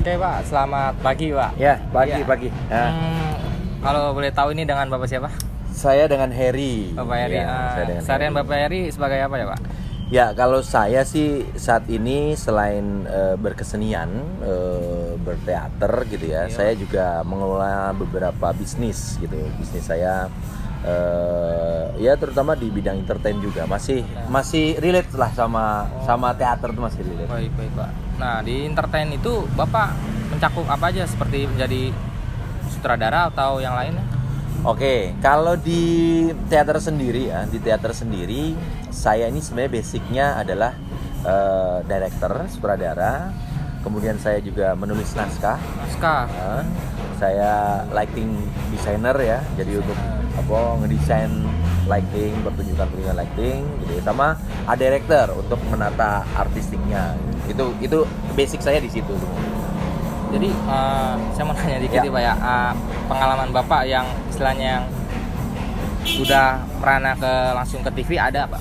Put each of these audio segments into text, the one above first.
Oke Pak, selamat pagi Pak. Ya, pagi. Iya. Pagi. Nah, Kalau boleh tahu ini dengan Bapak siapa? saya dengan Heri. Bapak Heri. Ya, saya dengan Seharian Heri. Bapak Heri sebagai apa ya Pak? Ya, kalau saya sih saat ini selain berkesenian, berteater gitu ya, Iya. saya juga mengelola beberapa bisnis gitu. Bisnis saya ya terutama di bidang entertain juga masih relate lah sama teater tuh masih relate. Baik Pak. Nah di entertain itu Bapak mencakup apa aja seperti menjadi sutradara atau yang lainnya? Oke, kalau di teater sendiri ya, di teater sendiri saya ini sebenarnya basicnya adalah director, sutradara. Kemudian saya juga menulis naskah. Saya lighting designer ya, jadi untuk ngedesain lighting, pertunjukan lighting gitu ya. Sama art director untuk menata artistiknya. Itu basic saya di situ tuh. Jadi saya mau nanya dikit Ya. Pak ya, pengalaman Bapak yang istilahnya yang udah pernah langsung ke TV ada Pak?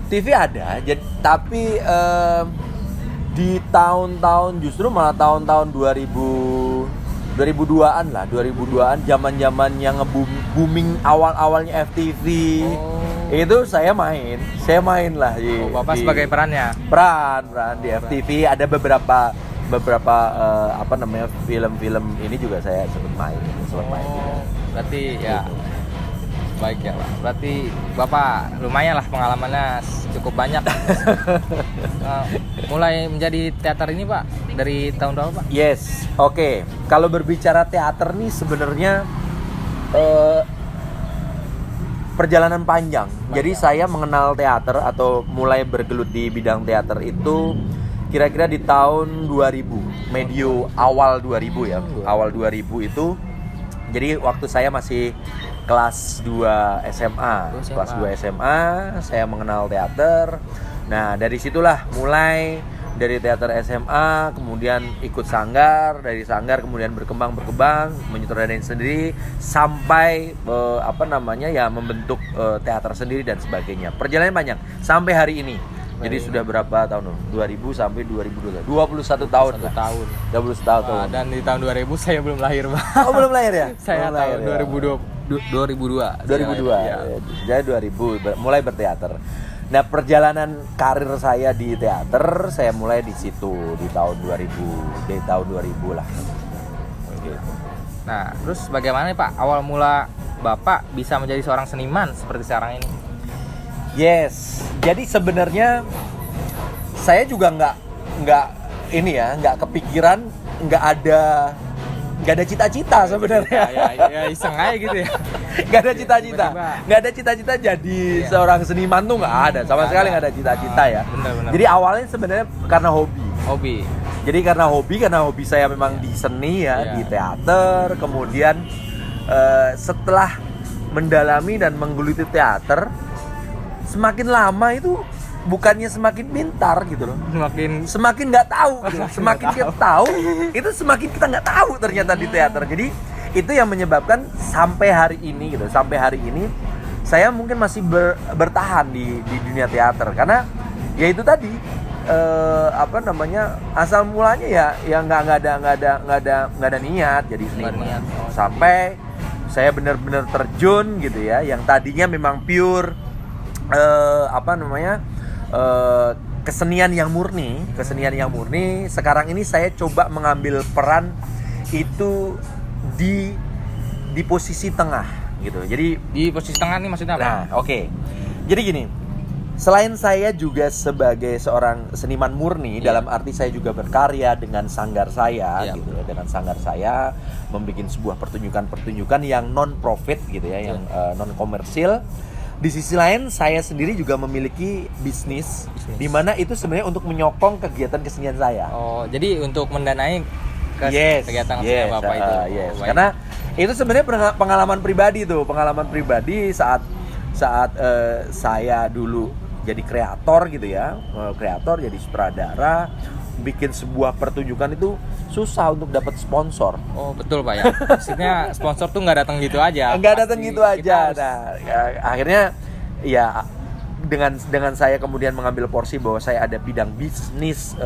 TV ada, tapi di tahun-tahun justru malah tahun-tahun 2002-an lah, 2002-an zaman-zaman yang booming awal-awalnya FTV. Itu saya main lah Bapak sebagai perannya? peran di FTV. Ada beberapa film-film ini juga saya sempat main juga. Berarti ya baik ya Pak. Berarti Bapak lumayan lah pengalamannya cukup banyak. Mulai menjadi teater ini Pak dari tahun berapa Pak? Yes, oke. Kalau berbicara teater nih sebenarnya perjalanan panjang. Jadi saya mengenal teater atau mulai bergelut di bidang teater itu kira-kira di tahun 2000, medio awal 2000 ya. Awal 2000 itu jadi waktu saya masih kelas 2 SMA. Kelas 2 SMA saya mengenal teater. Nah, dari situlah mulai dari teater SMA, kemudian ikut sanggar, dari sanggar kemudian berkembang menyutradarain sendiri sampai membentuk teater sendiri dan sebagainya. Perjalanan panjang sampai hari ini. Jadi sudah berapa tahun? 2000 sampai 2022. 21 tahun. 1 tahun. 21 tahun. Dan di tahun 2000 saya belum lahir Pak. Oh, belum lahir ya? Saya belum tahun lahir, 2002. 2002. Ya. Jadi 2000 mulai berteater. Nah, perjalanan karir saya di teater saya mulai di situ di tahun 2000 lah. Gitu. Nah, terus bagaimana nih Pak awal mula Bapak bisa menjadi seorang seniman seperti sekarang ini? Yes. Jadi sebenarnya saya juga nggak kepikiran, nggak ada cita-cita sebenarnya. Ya iseng aja gitu ya. Nggak ada cita-cita, Tiba-tiba. nggak ada cita-cita jadi seorang seniman tuh nggak ada, sama sekali nggak ada cita-cita ya. Benar. Jadi awalnya sebenarnya karena Hobi. Jadi karena hobi saya memang di seni ya, di teater. Kemudian setelah mendalami dan menggeluti teater, semakin lama itu bukannya semakin pintar gitu loh, semakin nggak tahu gitu. Semakin kita tahu itu semakin kita nggak tahu ternyata di teater. Jadi itu yang menyebabkan sampai hari ini saya mungkin masih bertahan di dunia teater karena ya itu tadi asal mulanya ya nggak ada niat jadi seniman sampai saya benar-benar terjun gitu ya, yang tadinya memang pure kesenian yang murni. Sekarang ini saya coba mengambil peran itu di posisi tengah gitu. Jadi Di posisi tengah nih maksudnya apa? nah, oke. Jadi gini, selain saya juga sebagai seorang seniman murni, dalam arti saya juga berkarya dengan sanggar saya gitu ya, dengan sanggar saya membuat sebuah pertunjukan yang non profit gitu ya, yang non komersil. Di sisi lain saya sendiri juga memiliki bisnis. Di mana itu sebenarnya untuk menyokong kegiatan kesenian saya. Oh, jadi untuk mendanai kegiatan kesenian Bapak itu. Yes. Karena itu sebenarnya pengalaman pribadi saat saya dulu jadi kreator gitu ya, jadi sutradara, bikin sebuah pertunjukan itu susah untuk dapat sponsor. Oh betul Pak ya. Maksudnya sponsor tuh nggak datang gitu aja. Nggak datang gitu aja. Nah, akhirnya ya dengan saya kemudian mengambil porsi bahwa saya ada bidang bisnis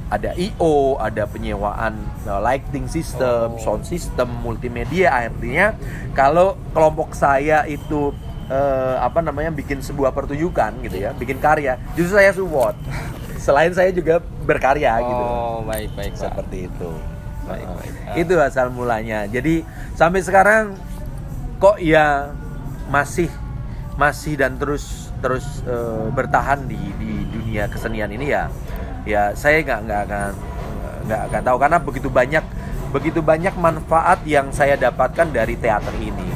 ada I/O, ada penyewaan lighting system, sound system, multimedia. Artinya kalau kelompok saya itu bikin sebuah pertunjukan gitu ya, bikin karya, justru saya support. Selain saya juga berkarya gitu. Oh, baik. Seperti itu. Baik. Itu asal mulanya. Jadi sampai sekarang kok ya masih dan terus bertahan di dunia kesenian ini ya saya nggak akan tahu, karena begitu banyak manfaat yang saya dapatkan dari teater ini.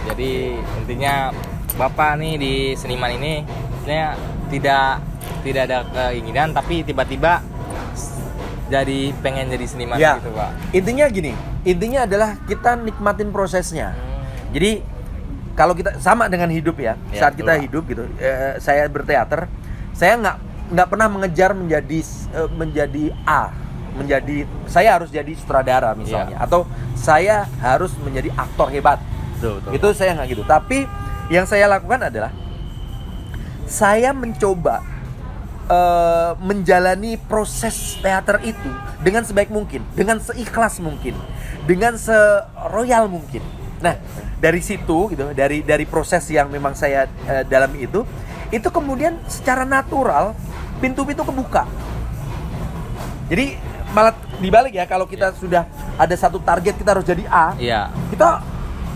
Jadi intinya Bapak nih di seniman ini sebenarnya tidak ada keinginan, tapi tiba-tiba jadi pengen jadi seniman gitu, Pak. Intinya adalah kita nikmatin prosesnya. Jadi kalau kita sama dengan hidup ya, saat kita hidup gitu, saya berteater, saya nggak pernah mengejar menjadi saya harus jadi sutradara misalnya, atau saya harus menjadi aktor hebat. Betul. Itu saya nggak gitu. Tapi yang saya lakukan adalah saya mencoba menjalani proses teater itu dengan sebaik mungkin, dengan seikhlas mungkin, dengan seroyal mungkin. Nah, dari situ gitu, dari proses yang memang saya dalami itu kemudian secara natural pintu-pintu kebuka. Jadi malah dibalik ya, kalau kita sudah ada satu target kita harus jadi A, kita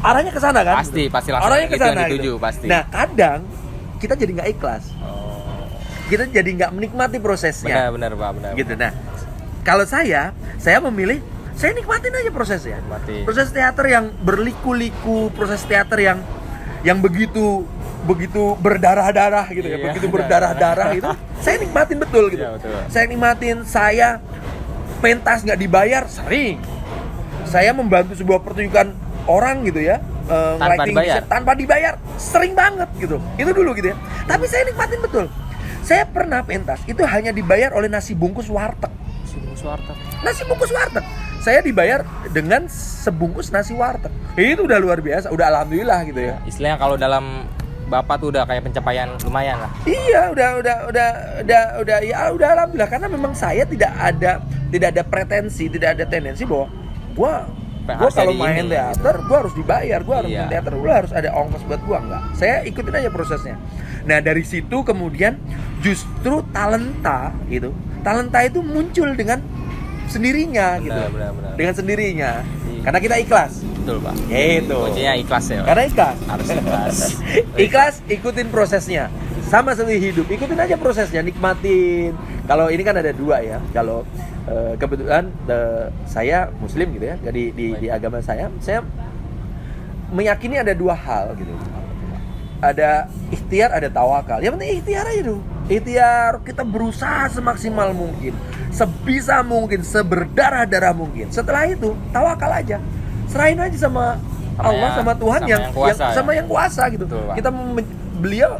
arahnya ke sana kan? Pasti langsung arahnya ke sana dituju, gitu. pasti. Nah, kadang kita jadi nggak ikhlas. Kita jadi nggak menikmati prosesnya. Benar, Pak. Gitu. Nah, kalau saya memilih, saya nikmatin aja prosesnya. Proses teater yang berliku-liku, proses teater yang begitu berdarah-darah gitu ya, begitu berdarah-darah itu, saya nikmatin betul gitu. Betul. Saya nikmatin, saya pentas nggak dibayar sering. Saya membantu sebuah pertunjukan orang gitu ya, tanpa dibayar sering banget gitu. Itu dulu gitu ya. Tapi saya nikmatin betul. Saya pernah pentas itu hanya dibayar oleh nasi bungkus warteg. Nasi bungkus warteg. Saya dibayar dengan sebungkus nasi warteg. Itu udah luar biasa, udah alhamdulillah gitu ya. Istilahnya kalau dalam Bapak tuh udah kayak pencapaian lumayan lah. Iya, udah ya alhamdulillah, karena memang saya tidak ada pretensi, tidak ada tendensi bahwa gua kalau main teater gua harus dibayar, gua harus main teater, gua harus ada ongkos buat gua, enggak. Saya ikutin aja prosesnya. Nah, dari situ kemudian justru talenta itu muncul dengan sendirinya gitu. Benar. Dengan sendirinya. Karena kita ikhlas. Betul, Pak. Gitu. Kuncinya ikhlas ya, Pak. Karena ikhlas. Harus ikhlas. Ikhlas, ikutin prosesnya. Sama seperti hidup, ikutin aja prosesnya, nikmatin. Kalau ini kan ada dua ya. Kalau kebetulan saya Muslim gitu ya. Di agama saya meyakini ada dua hal gitu. Ada ikhtiar, ada tawakal. Yang penting ikhtiar aja dulu. Ikhtiar, kita berusaha semaksimal mungkin, sebisa mungkin, seberdarah-darah mungkin. Setelah itu tawakal aja, serahin aja sama Allah, sama Tuhan sama yang kuasa gitu. Betul, kita beliau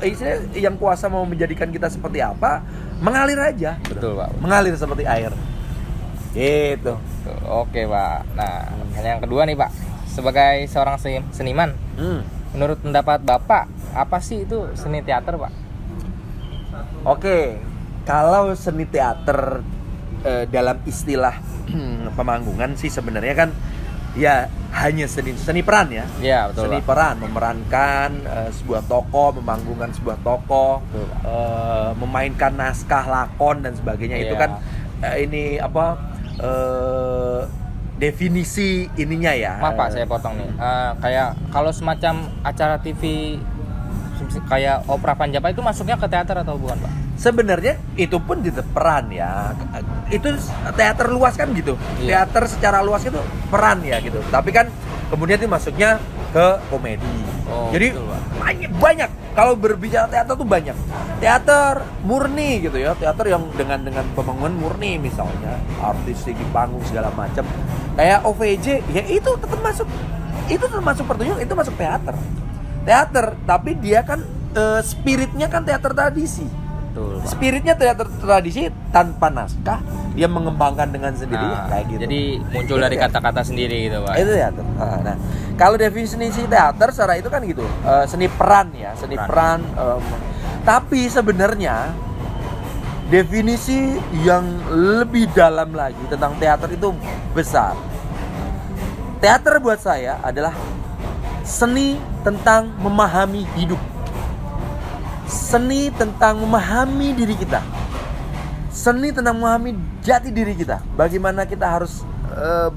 yang kuasa mau menjadikan kita seperti apa, mengalir aja. Betul, Pak. Mengalir seperti air gitu. Oke, Pak. Nah, yang kedua nih, Pak, sebagai seorang seniman, menurut pendapat Bapak, apa sih itu seni teater, Pak? Oke, kalau seni teater dalam istilah pemanggungan sih sebenarnya kan ya hanya seni peran ya. Iya, betul. Seni peran, memerankan sebuah tokoh, memanggungkan sebuah tokoh, memainkan naskah lakon dan sebagainya. Itu kan definisi ininya ya. Maaf, Pak, saya potong nih. Kayak kalau semacam acara TV kayak opera Panjapa itu masuknya ke teater atau bukan, Pak? Sebenarnya itu pun tetap peran ya. Itu teater luas kan gitu. Iya. Teater secara luas itu peran ya gitu. Tapi kan kemudian itu masuknya ke komedi. Jadi banyak. Kalau berbicara teater tuh banyak. Teater murni gitu ya. Teater yang dengan pembangunan murni misalnya, artis di panggung segala macam. Kayak OVJ, ya itu tetap masuk. Itu termasuk pertunjukan, itu masuk teater, tapi dia kan spiritnya kan teater tradisi. Betul, Pak. Spiritnya teater tradisi tanpa naskah, dia mengembangkan dengan sendirinya kayak gitu. Jadi muncul dari kata-kata sendiri gitu, Pak. Itu teater. Nah, kalau definisi teater secara itu kan gitu, seni peran ya, seni peran. Tapi sebenarnya definisi yang lebih dalam lagi tentang teater itu besar. Teater buat saya adalah seni tentang memahami hidup. Seni tentang memahami diri kita. Seni tentang memahami jati diri kita. Bagaimana kita harus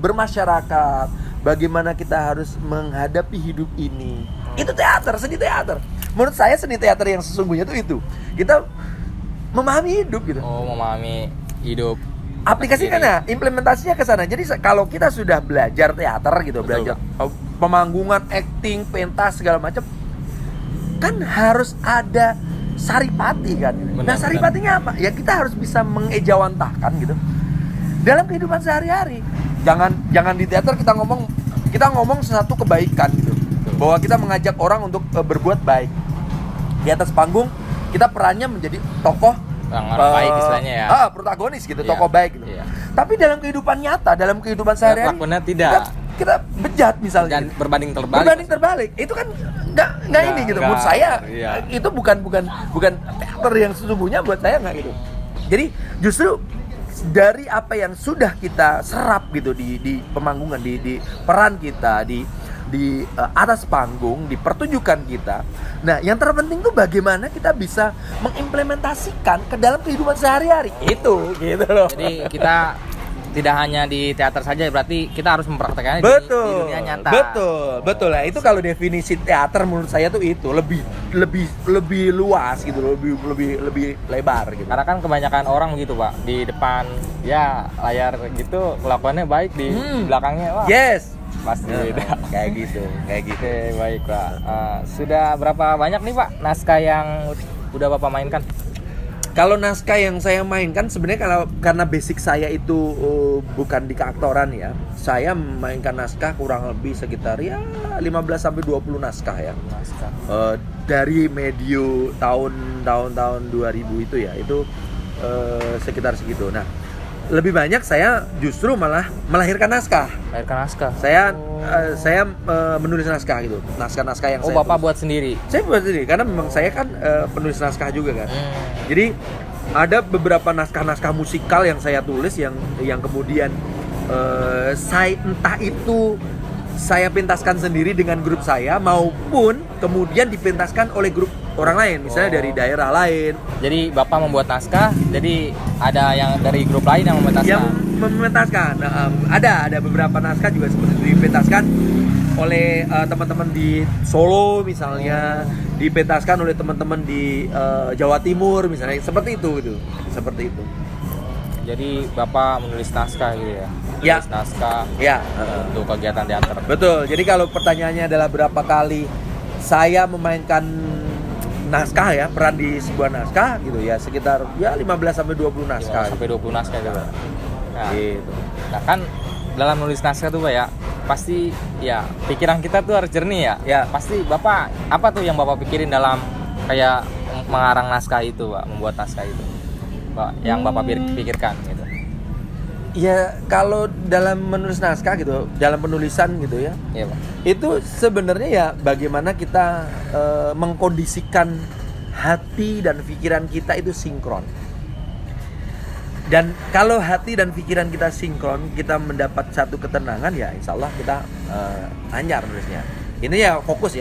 bermasyarakat, bagaimana kita harus menghadapi hidup ini. Itu teater, seni teater. Menurut saya seni teater yang sesungguhnya itu. Kita memahami hidup gitu. Oh, memahami hidup. Aplikasikan ya, implementasinya ke sana. Jadi kalau kita sudah belajar teater gitu, Betul, belajar pemanggungan, acting, pentas segala macam, kan harus ada saripati kan. Benar, Saripatinya apa? Ya kita harus bisa mengejawantahkan gitu dalam kehidupan sehari-hari. Jangan di teater kita ngomong sesuatu kebaikan gitu. Bahwa kita mengajak orang untuk berbuat baik. Di atas panggung kita perannya menjadi tokoh Orang baik istilahnya ya. Protagonis gitu, Iya. tokoh baik gitu. Iya. Tapi dalam kehidupan nyata, dalam kehidupan sehari-hari Lakukannya tidak. kita bejat misalnya. Dan gitu. berbanding terbalik. Berbanding terbalik. Itu kan nggak ini gitu. Menurut saya iya. itu bukan teater yang sesungguhnya, buat saya nggak gitu. Jadi justru dari apa yang sudah kita serap gitu di pemanggungan, di peran kita, di atas panggung, di pertunjukan kita. Nah, yang terpenting tuh bagaimana kita bisa mengimplementasikan ke dalam kehidupan sehari-hari. Itu gitu loh. Jadi kita tidak hanya di teater saja, berarti kita harus mempraktekannya di dunia nyata. Betul. Nah, itu kalau definisi teater menurut saya tuh itu lebih luas gitu, lebih lebar gitu. Karena kan kebanyakan orang gitu Pak, di depan ya layar gitu kelakuannya baik, di belakangnya wah Yes. pasti beda. Kayak gitu. Oke, baik Pak. Sudah berapa banyak nih Pak naskah yang udah Bapak mainkan? Kalau naskah yang saya mainkan sebenarnya karena basic saya itu bukan di keaktoran ya. Saya memainkan naskah kurang lebih sekitar ya 15 sampai 20 naskah ya. Naskah. Dari medio tahun 2000 itu ya, itu sekitar segitu. Nah, lebih banyak saya justru malah melahirkan naskah. Melahirkan naskah. Saya menulis naskah gitu. Naskah-naskah yang saya Bapak tulis. buat sendiri. Saya buat sendiri karena memang saya kan penulis naskah juga kan. Jadi ada beberapa naskah-naskah musikal yang saya tulis yang kemudian saya entah itu saya pentaskan sendiri dengan grup saya maupun kemudian dipentaskan oleh grup orang lain, misalnya dari daerah lain. Jadi Bapak membuat naskah, jadi ada yang dari grup lain yang mementaskan. Yang mementaskan. Ada beberapa naskah juga seperti itu dipentaskan oleh teman-teman di Solo misalnya, dipentaskan oleh teman-teman di Jawa Timur misalnya, seperti itu gitu. Seperti itu. Jadi Bapak menulis naskah gitu ya. Ya. Menulis naskah Ya, untuk kegiatan teater. betul. Jadi kalau pertanyaannya adalah berapa kali saya memainkan naskah ya, peran di sebuah naskah gitu ya, sekitar ya 15 sampai 20 naskah. Sampai 20 naskah gitu. Nah, Gitu. nah kan dalam nulis naskah tuh Pak ya, pasti ya pikiran kita tuh harus jernih ya. Ya. Pasti Bapak apa tuh yang Bapak pikirin dalam kayak mengarang naskah itu, Pak, membuat naskah itu. Pak, yang Bapak pikirkan gitu. Ya kalau dalam menulis naskah gitu, dalam penulisan gitu ya, Iya, Pak. itu sebenarnya ya bagaimana kita mengkondisikan hati dan pikiran kita itu sinkron. Dan kalau hati dan pikiran kita sinkron, kita mendapat satu ketenangan ya, insya Allah kita anyar nulisnya. Ini ya fokus,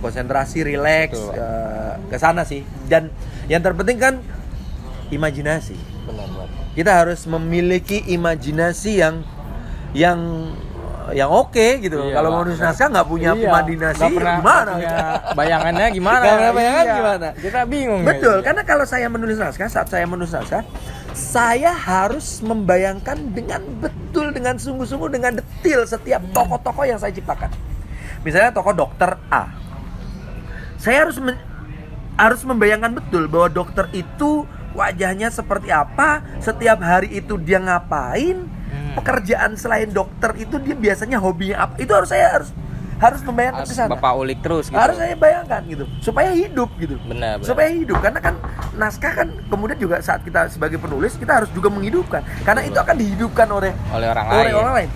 konsentrasi, rileks, ke sana sih. Dan yang terpenting kan imajinasi. Benar. Kita harus memiliki imajinasi yang oke gitu. Iya, Kalau Pak. mau nulis naskah nggak punya imajinasi Nggak pernah gimana? punya bayangannya gimana? Nggak pernah bayangan Iya. gimana? Kita bingung. Betul, ya. karena kalau saya menulis naskah, saat saya menulis naskah, saya harus membayangkan dengan betul, dengan sungguh-sungguh, dengan detail setiap tokoh-tokoh yang saya ciptakan. Misalnya tokoh dokter A, saya harus membayangkan betul bahwa dokter itu wajahnya seperti apa, setiap hari itu dia ngapain, pekerjaan selain dokter itu dia biasanya hobinya apa, itu harus membayangkan ke sana. Bapak ulik terus gitu. Harus saya bayangkan gitu, supaya hidup gitu. Benar. Supaya hidup, karena kan naskah kan kemudian juga saat kita sebagai penulis kita harus juga menghidupkan, karena itu akan dihidupkan oleh orang lain.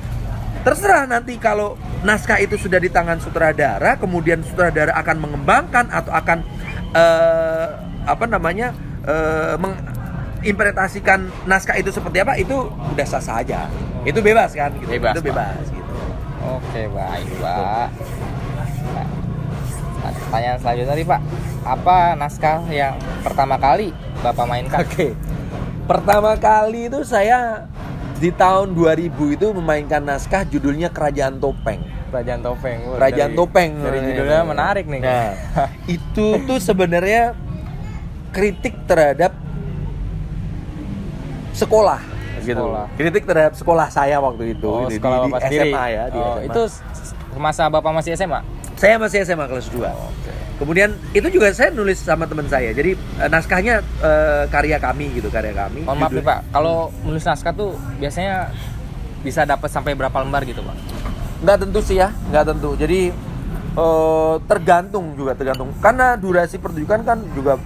Terserah nanti kalau naskah itu sudah di tangan sutradara, kemudian sutradara akan mengembangkan atau akan menginterpretasikan naskah itu seperti apa itu udah sah-sah aja. Itu bebas kan gitu. Bebas, Itu bebas gitu. Oke, baik, Pak. Nah, pertanyaan selanjutnya nih, Pak. Apa naskah yang pertama kali Bapak mainkan? Oke. Pertama kali itu saya di tahun 2000 itu memainkan naskah judulnya Kerajaan Topeng. Kerajaan Topeng. Kerajaan Topeng. Dari judulnya menarik nih. Nah, itu tuh sebenarnya kritik terhadap sekolah. Gitu. Kritik terhadap sekolah saya waktu itu di Bapak SMA sendiri. ya, di SMA. Itu masa Bapak masih SMA? Saya masih SMA kelas 2. Kemudian itu juga saya nulis sama teman saya. Jadi naskahnya karya kami gitu, karya kami. Mohon maaf nih, Pak. Kalau menulis naskah tuh biasanya bisa dapat sampai berapa lembar gitu, Pak? Nggak tentu sih ya, nggak tentu. Jadi tergantung karena durasi pertunjukan kan juga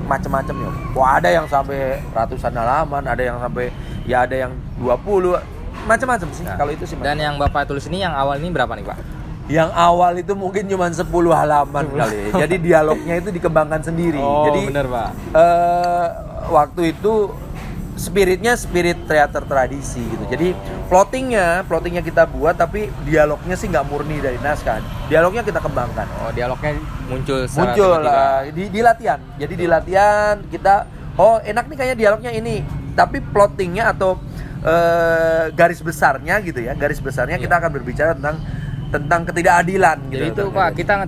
macam-macam ya. Wah, ada yang sampai ratusan halaman, ada yang sampai ada yang 20 macam-macam sih. Nah, kalau itu sih. Dan yang Bapak tulis ini yang awal ini berapa nih, Pak? Yang awal itu mungkin cuma 10 halaman kali. Jadi dialognya itu dikembangkan sendiri. Jadi benar, Pak. Waktu itu spiritnya spirit teater tradisi gitu. Jadi plottingnya kita buat, tapi dialognya sih nggak murni dari naskah. Dialognya kita kembangkan. Dialognya muncul lah di latihan. Jadi di latihan kita enak nih kayaknya dialognya ini. Tapi plottingnya atau garis besarnya gitu ya. Garis besarnya kita akan berbicara tentang ketidakadilan gitu. Jadi itu Pak, kita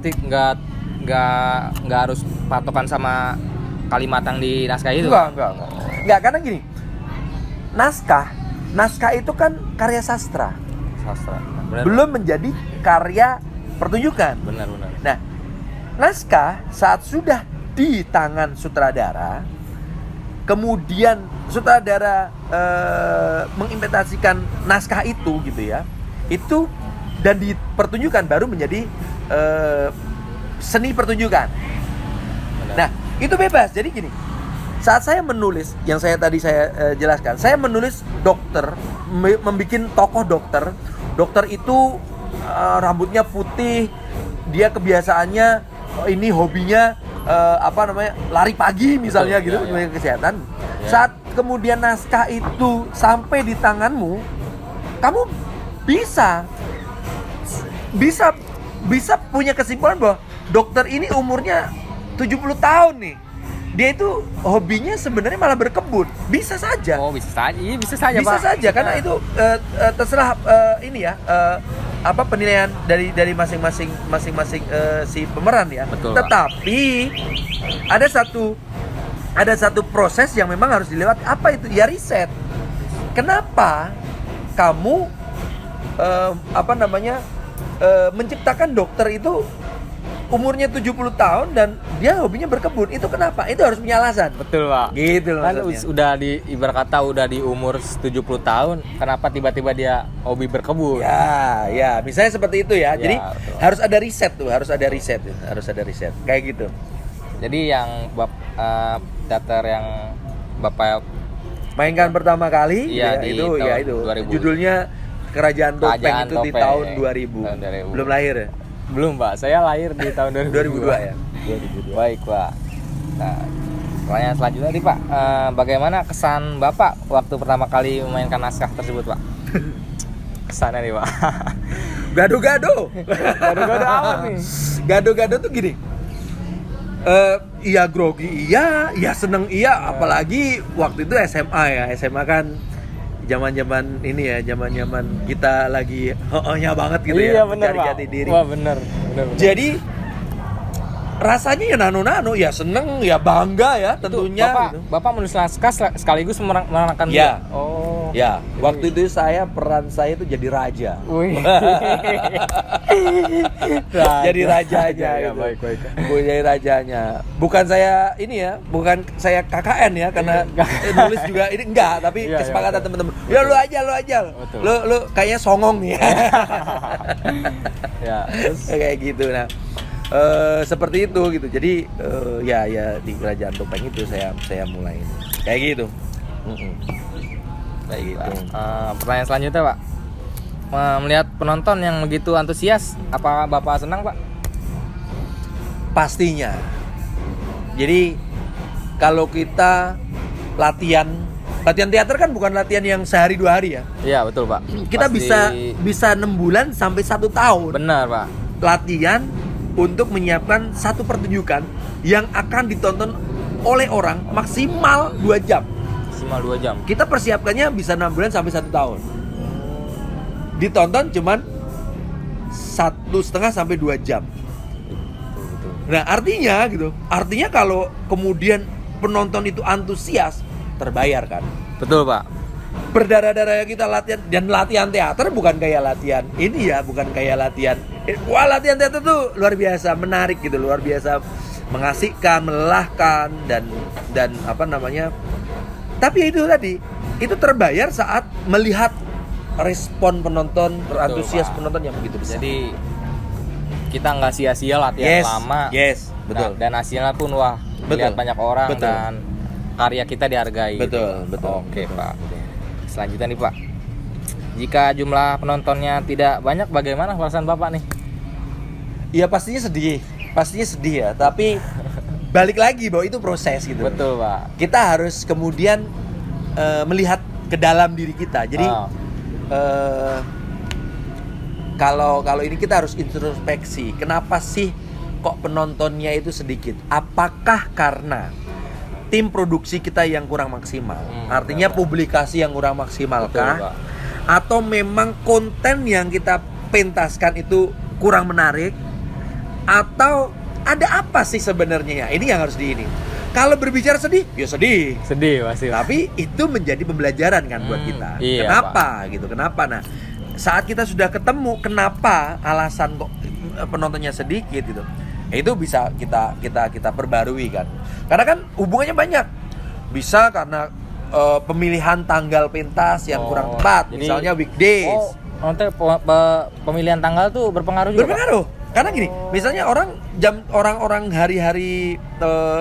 nggak harus patokan sama kalimat yang di naskah itu. Enggak, karena gini. Naskah itu kan karya sastra. Benar. Belum menjadi karya pertunjukan. Benar. Nah, naskah saat sudah di tangan sutradara, kemudian sutradara mengimplementasikan naskah itu gitu ya. Itu dan dipertunjukkan baru menjadi seni pertunjukan. Benar. Nah, itu bebas. Jadi gini. Saat saya menulis, yang tadi saya jelaskan, saya menulis dokter, membuat tokoh dokter. Dokter itu rambutnya putih, dia kebiasaannya ini hobinya lari pagi misalnya. Betul, gitu, ya. Kesehatan. Ya. Saat kemudian naskah itu sampai di tanganmu, kamu bisa punya kesimpulan bahwa dokter ini umurnya 70 tahun nih. Dia itu hobinya sebenarnya malah berkebun. Bisa saja. Bisa saja. Iya, bisa saja, Pak. Bisa saja karena itu terserah penilaian dari masing-masing si pemeran ya. Betul, tetapi ada satu proses yang memang harus dilewati. Apa itu? Ya riset. Kenapa kamu menciptakan dokter itu umurnya 70 tahun dan dia hobinya berkebun? Itu kenapa? Itu harus punya alasan. Betul, Pak. Gitu loh. Kan udah ibarat kata udah di umur 70 tahun, kenapa tiba-tiba dia hobi berkebun? Ya, misalnya seperti itu ya. Jadi betul. harus ada riset. Kayak gitu. Jadi yang teater yang Bapak mainkan pertama kali itu 2000. Judulnya Kerajaan Topeng itu di tahun 2000. Tahun 2000. Belum lahir ya? Belum, Pak. Saya lahir di tahun 2002 ya. 2002. Baik, Pak. Nah, pertanyaan selanjutnya nih, Pak. Bagaimana kesan Bapak waktu pertama kali memainkan naskah tersebut, Pak? Kesannya nih, Pak. Gado-gado. Gado-gado apa nih? Gado-gado tuh gini. Iya grogi, iya seneng, apalagi waktu itu SMA ya. SMA kan zaman-zaman ini ya, zaman-zaman kita lagi nya banget gitu ya, mencari jati diri. Wah, bener. Jadi rasanya ya nano-nano, ya seneng, ya bangga ya tentunya. Bapak menulis naskah sekaligus menerangkan ya. Oh. Ya, waktu itu peran saya itu jadi raja. Wih. Jadi rajanya. Ya, gitu. baik. Gue jadi rajanya. Bukan saya bukan saya KKN ya, karena nulis juga ini enggak, tapi kesepakatan teman-teman. Ya lu aja. Betul. Lu kayaknya songong nih. Ya, kayak gitu. Nah, seperti itu gitu. Jadi ya di Kerajaan Topeng itu saya mulai kayak gitu. Kayak gitu. Pertanyaan selanjutnya, Pak. Melihat penonton yang begitu antusias, apa Bapak senang, Pak? Pastinya. Jadi kalau kita latihan teater kan bukan latihan yang sehari 2 hari ya. Iya betul Pak. Kita bisa 6 bulan sampai 1 tahun. Benar Pak. Latihan untuk menyiapkan satu pertunjukan yang akan ditonton oleh orang maksimal 2 jam. Maksimal 2 jam. Kita persiapkannya bisa 6 bulan sampai 1 tahun. Ditonton cuman 1,5 sampai 2 jam. Betul. Nah artinya kalau kemudian penonton itu antusias, terbayar kan. Betul Pak. Berdarah-darah kita latihan, dan latihan teater bukan kayak latihan ini ya, bukan kayak latihan latihan teater tuh luar biasa menarik gitu, luar biasa mengasihkan, melelahkan dan apa namanya. Tapi itu tadi, itu terbayar saat melihat respon penonton, antusias Pak. penonton yang begitu besar. Jadi kita nggak sia-sia latihan lama. Yes, betul. Dan hasilnya pun wah, lihat banyak orang Betul. dan karya kita dihargai. Betul, gitu. betul. Oke Pak. Selanjutnya nih Pak, jika jumlah penontonnya tidak banyak, bagaimana perasaan Bapak nih? Iya pastinya sedih ya. Tapi balik lagi bahwa itu proses gitu. Betul Pak. Kita harus kemudian melihat ke dalam diri kita. Jadi kalau ini kita harus introspeksi. Kenapa sih kok penontonnya itu sedikit? Apakah karena tim produksi kita yang kurang maksimal? Artinya publikasi yang kurang maksimal kah? Betul, Pak. Atau memang konten yang kita pentaskan itu kurang menarik? Atau ada apa sih sebenarnya ya? Ini yang harus ini. Kalau berbicara sedih, ya sedih. Sedih pasti. Tapi itu menjadi pembelajaran kan buat kita. Iya, kenapa gitu? Kenapa? Nah, saat kita sudah ketemu kenapa alasan kok penontonnya sedikit gitu, itu bisa kita perbarui kan. Karena kan hubungannya banyak. Bisa karena pemilihan tanggal pentas yang kurang tepat, jadi, misalnya weekdays. Nanti pemilihan tanggal tuh berpengaruh juga. Berpengaruh. Karena gini, misalnya orang-orang hari-hari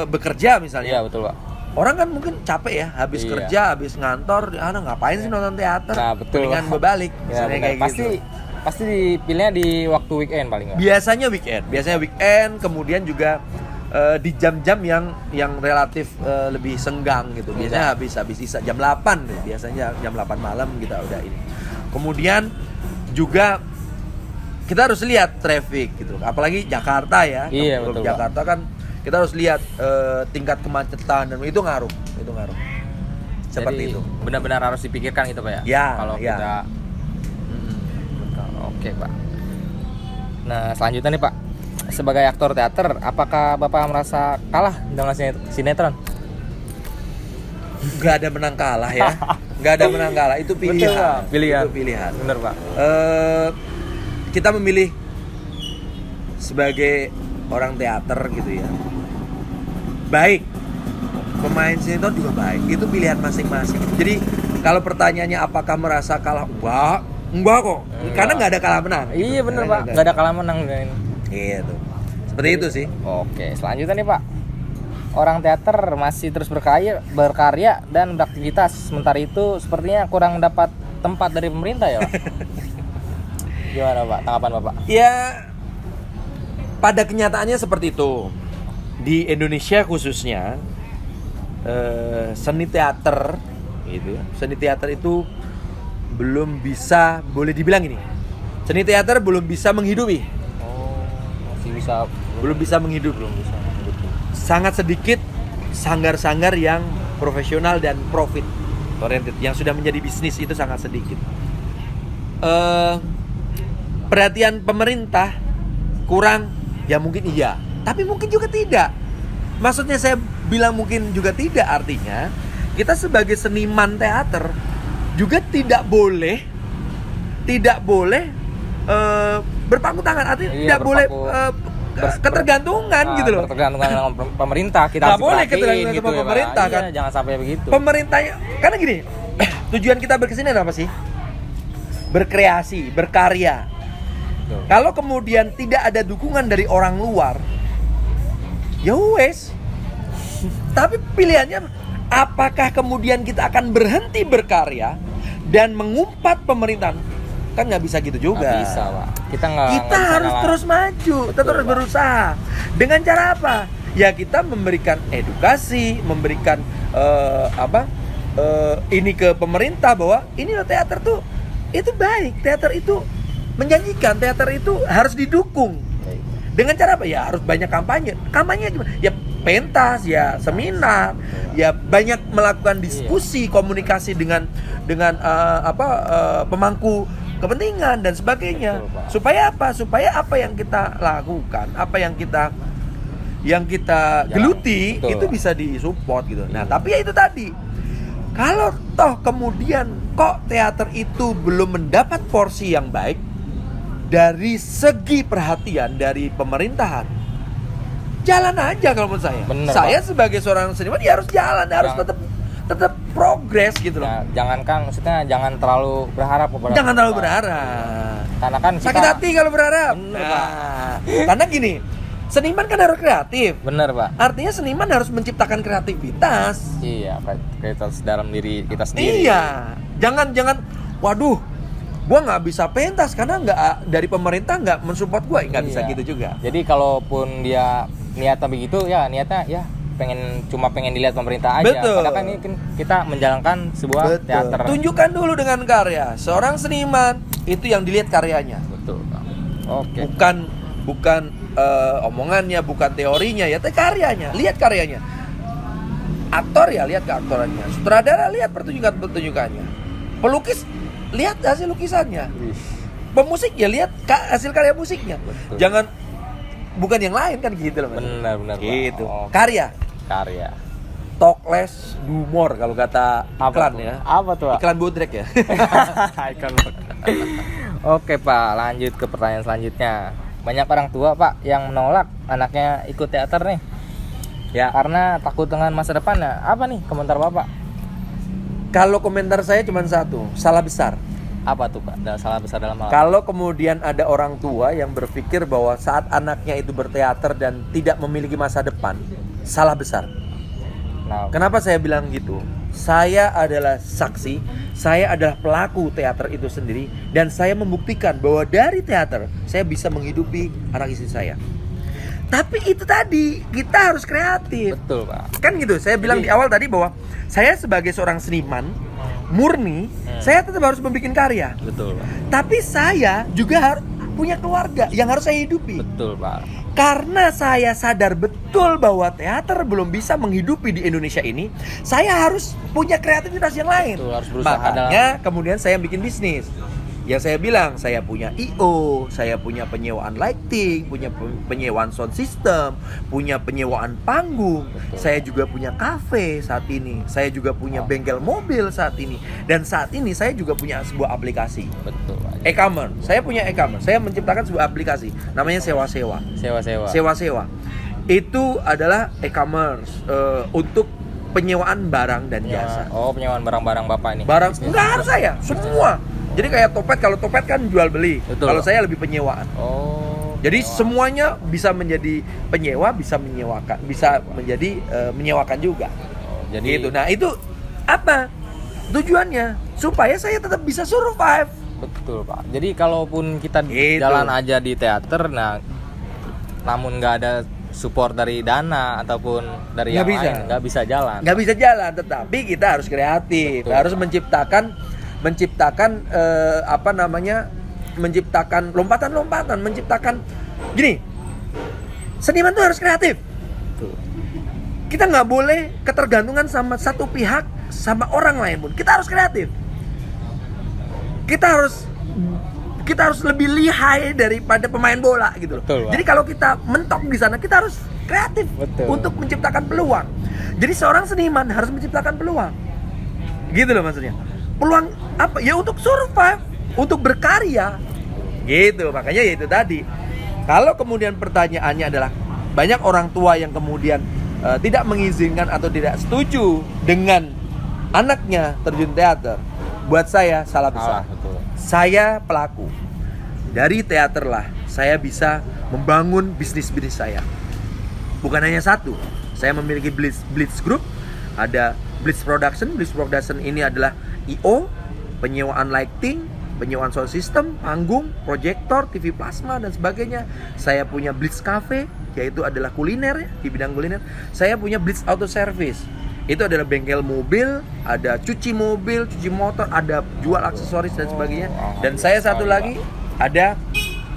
bekerja misalnya. Iya betul Pak. Orang kan mungkin capek ya, habis kerja, habis ngantor, ngapain sih nonton teater? Nah, betul. Mendingan berbalik, Ya, kayak gitu. Pasti dipilihnya di waktu weekend paling nggak? Biasanya weekend, kemudian juga di jam-jam yang relatif lebih senggang gitu. Biasanya habis isa jam 8 deh. Biasanya jam 8 malam kita udah ini. Kemudian juga kita harus lihat traffic gitu. Apalagi Jakarta ya. Iya, betul, Jakarta kan kita harus lihat tingkat kemacetan dan itu ngaruh. Seperti Jadi, itu. Benar-benar harus dipikirkan gitu Pak ya. Ya, Kalau ya. kita betul. Oke Pak. Nah selanjutnya nih Pak, sebagai aktor teater, apakah Bapak merasa kalah dengan sinetron? Gak ada menang kalah ya. Gak ada menang kalah, itu pilihan. Betul, pilihan. Itu pilihan. Bener Pak. Kita memilih sebagai orang teater gitu ya. Baik. Pemain sinetron juga baik. Itu pilihan masing-masing. Jadi kalau pertanyaannya apakah merasa kalah? Enggak kok. Karena nggak ada kalah menang. Iya bener Pak. Nggak ada kalah menang. Gitu. Seperti itu sih. Oke, selanjutnya nih Pak. Orang teater masih terus berkarya dan beraktivitas. Sementara itu sepertinya kurang mendapat tempat dari pemerintah ya Pak. Gimana Pak? Tanggapan Bapak? Ya, pada kenyataannya seperti itu. Di Indonesia khususnya, seni teater gitu ya. Seni teater itu belum bisa, boleh dibilang ini, seni teater belum bisa menghidupi. Belum bisa menghidupi. Sangat sedikit sanggar-sanggar yang profesional dan profit oriented yang sudah menjadi bisnis, itu sangat sedikit. Perhatian pemerintah kurang, ya mungkin iya, tapi mungkin juga tidak. Maksudnya saya bilang mungkin juga tidak, artinya kita sebagai seniman teater juga tidak boleh berpangku tangan, artinya tidak boleh ketergantungan gitu loh. Ketergantungan dengan pemerintah, kita nggak harus boleh perhatiin ketergantungan gitu sama ya, pemerintah Pak. kan. Iya, jangan sampai begitu. Pemerintahnya, karena gini, tujuan kita berkesini apa sih? Berkreasi, berkarya. Betul. Kalau kemudian tidak ada dukungan dari orang luar, ya wes. Tapi pilihannya, apakah kemudian kita akan berhenti berkarya dan mengumpat pemerintahan? Kan nggak bisa gitu juga. Nggak bisa Pak. Kita Kita harus terus maju, kita terus berusaha. Dengan cara apa? ya kita memberikan edukasi, memberikan ini ke pemerintah bahwa ini loh teater tuh itu baik, teater itu menjanjikan, teater itu harus didukung. Dengan cara apa? Ya harus banyak kampanye. Kampanye gimana? Ya pentas, ya seminar, ya banyak melakukan diskusi, komunikasi dengan pemangku kepentingan dan sebagainya. Supaya apa? Supaya apa yang kita lakukan, apa yang kita geluti itu bisa disupport gitu. Nah, tapi ya itu tadi. Kalau toh kemudian kok teater itu belum mendapat porsi yang baik dari segi perhatian dari pemerintahan, jalan aja kalau menurut saya. Bener, saya Pak. sebagai seorang seniman ya harus jalan, harus tetap progres gitu loh. Nah, jangankan maksudnya jangan terlalu berharap kepada Jangan terlalu Pak. berharap. Karena kan kita Sakit hati kalau berharap. Bener, Pak. Karena gini, seniman kan harus kreatif. bener, Pak. Artinya seniman harus menciptakan kreativitas. Iya, kreativitas dalam diri kita sendiri. Iya. Jangan waduh, gua nggak bisa pentas karena nggak dari pemerintah nggak mensupport gua, nggak bisa Iya. gitu juga. Jadi kalaupun dia niatnya begitu, ya niatnya ya cuma pengen dilihat pemerintah aja. Betul. Padahal kan ini kan kita menjalankan sebuah teater. Tunjukkan dulu dengan karya. Seorang seniman itu yang dilihat karyanya, Betul, Pak. Oke. bukan omongannya, bukan teorinya, ya tapi karyanya. Lihat karyanya. Aktor ya lihat keaktorannya. Sutradara lihat pertunjukannya. Pelukis lihat hasil lukisannya. Pemusik ya lihat hasil karya musiknya. Betul. Jangan bukan yang lain kan gitu loh Mas. Benar, Pak. Gitu. Oh, Karya. Talk less, do more kalau kata iklan tuh? ya. Apa tuh, Pak? Iklan bodrek ya. Iklan. Oke, Pak, lanjut ke pertanyaan selanjutnya. Banyak orang tua, Pak, yang menolak anaknya ikut teater nih. Ya, karena takut dengan masa depannya. Apa nih komentar Bapak? Kalau komentar saya cuma satu, salah besar. Apa tuh, Pak? Ada salah besar dalam hal? Kalau kemudian ada orang tua yang berpikir bahwa saat anaknya itu berteater dan tidak memiliki masa depan, salah besar. Nah, Kenapa saya bilang gitu? Saya adalah saksi, saya adalah pelaku teater itu sendiri, dan saya membuktikan bahwa dari teater saya bisa menghidupi anak istri saya. Tapi itu tadi, kita harus kreatif. betul, Pak. Kan gitu, saya bilang di awal tadi bahwa saya sebagai seorang seniman murni, saya tetap harus membuat karya. Betul, Pak. Tapi saya juga harus punya keluarga yang harus saya hidupi. Betul, Pak. Karena saya sadar betul bahwa teater belum bisa menghidupi di Indonesia ini, saya harus punya kreativitas yang lain. Betul, harus berusaha Makanya kemudian saya bikin bisnis. Yang saya bilang, saya punya I.O, saya punya penyewaan lighting, punya penyewaan sound system, punya penyewaan panggung. Betul. Saya juga punya kafe saat ini. Saya juga punya bengkel mobil saat ini. Dan saat ini saya juga punya sebuah aplikasi. Betul, Pak. E-commerce. Saya punya e-commerce. Saya menciptakan sebuah aplikasi namanya sewa-sewa. Sewa-sewa. Sewa-sewa. Itu adalah e-commerce untuk penyewaan barang dan jasa. Oh, penyewaan barang-barang Bapak ini. Barang Bisnis. enggak harus saya, semua. Jadi kayak topet, kalau topet kan jual beli. Betul. Kalau saya lebih penyewaan. Oh. Jadi penyewaan. semuanya bisa menjadi penyewa, bisa menyewakan, bisa menjadi menyewakan juga. Oh, jadi Gitu. Nah, itu apa? Tujuannya supaya saya tetap bisa survive. betul, Pak. Jadi kalaupun kita Gitu. jalan aja di teater, nah namun nggak ada support dari dana ataupun dari Nggak yang bisa. lain, nggak bisa jalan. Nggak bisa jalan, tetapi kita harus kreatif. Betul, harus Pak. menciptakan menciptakan lompatan-lompatan, menciptakan gini. Seniman tuh harus kreatif. Betul. Kita nggak boleh ketergantungan sama satu pihak, sama orang lain pun. Kita harus kreatif. Kita harus lebih lihai daripada pemain bola gitu loh. Betul, Pak. Jadi kalau kita mentok di sana, kita harus kreatif. Betul. Untuk menciptakan peluang. Jadi seorang seniman harus menciptakan peluang. Gitu loh maksudnya. Peluang apa? Ya untuk survive, untuk berkarya. Gitu, makanya ya itu tadi. Kalau kemudian pertanyaannya adalah banyak orang tua yang kemudian tidak mengizinkan atau tidak setuju dengan anaknya terjun teater. Buat saya salah besar. Betul. Saya pelaku. Dari teater lah saya bisa membangun bisnis-bisnis saya. Bukan hanya satu. Saya memiliki Blitz Group, ada Blitz Production. Blitz Production ini adalah I.O, penyewaan lighting, penyewaan sound system, panggung, proyektor, TV plasma dan sebagainya. Saya punya Blitz Cafe, yaitu adalah kuliner ya, di bidang kuliner. Saya punya Blitz Auto Service. Itu adalah bengkel mobil, ada cuci mobil, cuci motor, ada jual aksesoris dan sebagainya. Dan saya satu lagi ada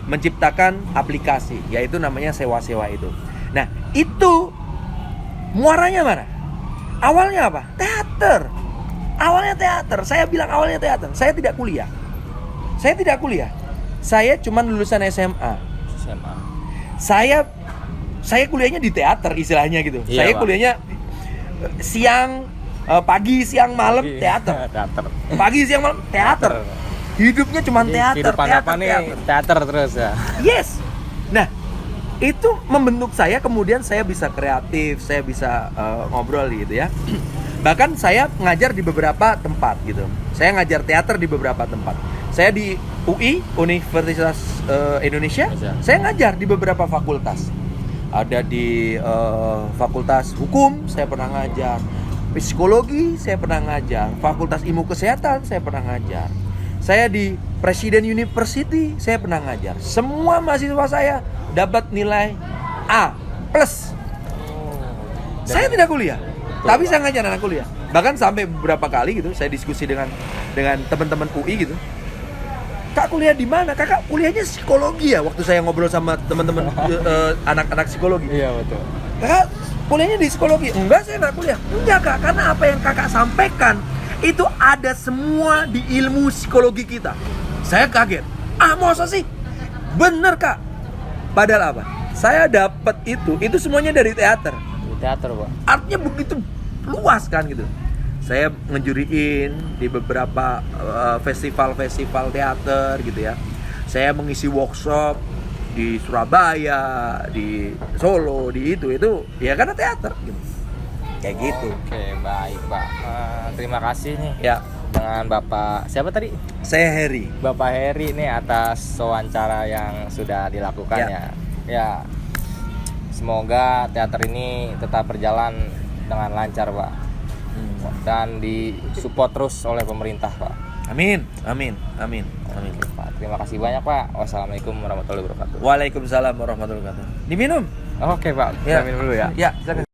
menciptakan aplikasi, yaitu namanya sewa-sewa itu. Nah, itu muaranya mana? Awalnya apa? Teater. Awalnya teater. Saya bilang awalnya teater. Saya tidak kuliah. Saya cuma lulusan SMA. Saya kuliahnya di teater istilahnya gitu. Iya, Saya Pak. kuliahnya siang, pagi, siang, malam teater. Teater. Pagi, siang, malam teater. Hidupnya cuma teater. Kehidupan apa nih? Teater terus ya. Yes. Nah, itu membentuk saya, kemudian saya bisa kreatif, saya bisa ngobrol gitu ya. Bahkan saya ngajar di beberapa tempat gitu. Saya ngajar teater di beberapa tempat. Saya di UI, Universitas Indonesia, saya ngajar di beberapa fakultas. Ada di Fakultas Hukum, saya pernah ngajar. Psikologi, saya pernah ngajar. Fakultas Ilmu Kesehatan, saya pernah ngajar. Saya di Presiden University, saya pernah ngajar. Semua mahasiswa saya dapat nilai A+. Saya tidak kuliah, tapi saya ngajar anak kuliah. Bahkan sampai beberapa kali gitu, saya diskusi dengan teman-teman UI gitu. Kak kuliah di mana? Kakak kuliahnya psikologi ya? Waktu saya ngobrol sama teman-teman anak-anak psikologi. Iya betul. Kakak kuliahnya di psikologi? Enggak, saya nggak kuliah. Enggak kak, karena apa yang kakak sampaikan itu ada semua di ilmu psikologi kita. Saya kaget. Masa sih? Bener kak. Padahal apa? Saya dapat itu semuanya dari teater. Di teater, Pak. Artinya begitu luas kan gitu. Saya ngejuriin di beberapa festival-festival teater gitu ya. Saya mengisi workshop di Surabaya, di Solo, di itu ya karena teater gitu. Kayak gitu. Oke, baik, Pak. Terima kasih nih Ya, dengan Bapak siapa tadi? saya Heri. Bapak Heri nih atas wawancara yang sudah dilakukan ya. Ya. Semoga teater ini tetap berjalan dengan lancar, Pak. Dan disupport terus oleh pemerintah, Pak. Amin. Pak, terima kasih banyak, Pak. Wassalamualaikum warahmatullahi wabarakatuh. Waalaikumsalam warahmatullahi wabarakatuh. Diminum? Oke, Pak. Kita minum dulu ya. Ya, silakan.